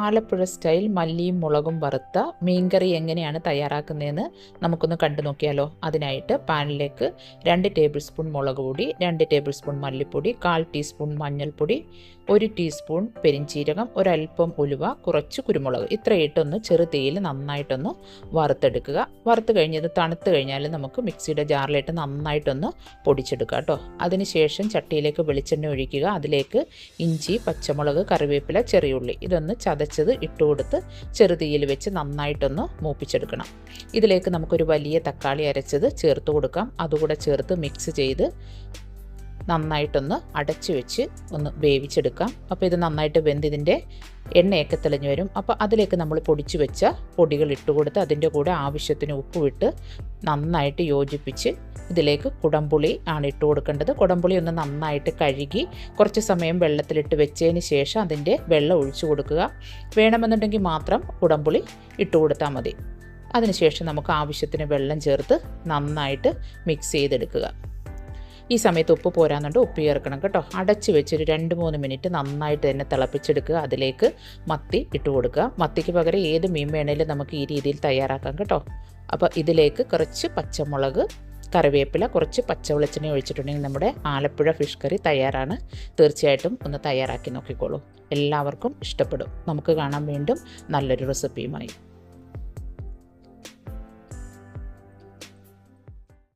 Alappuzha style മല്ലിയും മുളകും വറുത്ത മീൻകറി എങ്ങനെയാണ് തയ്യാറാക്കുന്നതെന്ന് നമുക്കൊന്ന് കണ്ടു നോക്കിയാലോ. അതിനായിട്ട് പാനിലേക്ക് 2 ടേബിൾ സ്പൂൺ മുളക് പൊടി, 2 ടേബിൾ സ്പൂൺ മല്ലിപ്പൊടി, 1/4 ടീസ്പൂൺ മഞ്ഞൾപ്പൊടി, 1 ടീസ്പൂൺ പെരിഞ്ചീരകം, ഒരൽപ്പം ഉലുവ, കുറച്ച് കുരുമുളക്, ഇത്രയിട്ടൊന്ന് ചെറു തീയിൽ നന്നായിട്ടൊന്ന് വറുത്തെടുക്കുക. വറുത്ത് കഴിഞ്ഞത് തണുത്ത് കഴിഞ്ഞാൽ നമുക്ക് മിക്സിയുടെ ജാറിലിട്ട് നന്നായിട്ടൊന്ന് പൊടിച്ചെടുക്കുക കേട്ടോ. അതിനുശേഷം ചട്ടിയിലേക്ക് വെളിച്ചെണ്ണ ഒഴിക്കുക. അതിലേക്ക് ഇഞ്ചി, പച്ചമുളക്, കറിവേപ്പില, ചെറിയുള്ളി ഇതൊന്ന് ചതച്ചത് ഇട്ടുകൊടുത്ത് ചെറുതീയിൽ വെച്ച് നന്നായിട്ടൊന്ന് മൂപ്പിച്ചെടുക്കണം. ഇതിലേക്ക് നമുക്കൊരു വലിയ തക്കാളി അരച്ചത് ചേർത്ത് കൊടുക്കാം. അതുകൂടെ ചേർത്ത് മിക്സ് ചെയ്ത് നന്നായിട്ടൊന്ന് അടച്ചു വെച്ച് ഒന്ന് വേവിച്ചെടുക്കാം. അപ്പോൾ ഇത് നന്നായിട്ട് വെന്തിതിൻ്റെ എണ്ണയൊക്കെ തെളിഞ്ഞു വരും. അപ്പോൾ അതിലേക്ക് നമ്മൾ പൊടിച്ചു വെച്ച പൊടികൾ ഇട്ട് കൊടുത്ത് അതിൻ്റെ കൂടെ ആവശ്യത്തിന് ഉപ്പുവിട്ട് നന്നായിട്ട് യോജിപ്പിച്ച് ഇതിലേക്ക് കുടംപുളി ആണ് ഇട്ട് കൊടുക്കേണ്ടത്. കുടംപുളി ഒന്ന് നന്നായിട്ട് കഴുകി കുറച്ച് സമയം വെള്ളത്തിലിട്ട് വെച്ചതിന് ശേഷം അതിൻ്റെ വെള്ളം ഒഴിച്ചു കൊടുക്കുക. വേണമെന്നുണ്ടെങ്കിൽ മാത്രം കുടംപുളി ഇട്ട് കൊടുത്താൽ മതി. അതിനുശേഷം നമുക്ക് ആവശ്യത്തിന് വെള്ളം ചേർത്ത് നന്നായിട്ട് മിക്സ് ചെയ്തെടുക്കുക. ഈ സമയത്ത് ഉപ്പ് പോരാന്നുണ്ട് ഉപ്പ് ചേർക്കണം കേട്ടോ. അടച്ച് വെച്ചൊരു 2-3 മിനിറ്റ് നന്നായിട്ട് തന്നെ തിളപ്പിച്ചെടുക്കുക. അതിലേക്ക് മത്തി ഇട്ട് കൊടുക്കുക. മത്തിക്ക് പകരം ഏത് മീൻ വേണേലും നമുക്ക് ഈ രീതിയിൽ തയ്യാറാക്കാം കേട്ടോ. അപ്പോൾ ഇതിലേക്ക് കുറച്ച് പച്ചമുളക്, കറിവേപ്പില, കുറച്ച് പച്ചവെളിച്ചെണ്ണ ഒഴിച്ചിട്ടുണ്ടെങ്കിൽ നമ്മുടെ ആലപ്പുഴ ഫിഷ് കറി തയ്യാറാണ്. തീർച്ചയായിട്ടും ഒന്ന് തയ്യാറാക്കി നോക്കിക്കോളൂ. എല്ലാവർക്കും ഇഷ്ടപ്പെടും. നമുക്ക് കാണാൻ വീണ്ടും നല്ലൊരു റെസിപ്പിയുമായി.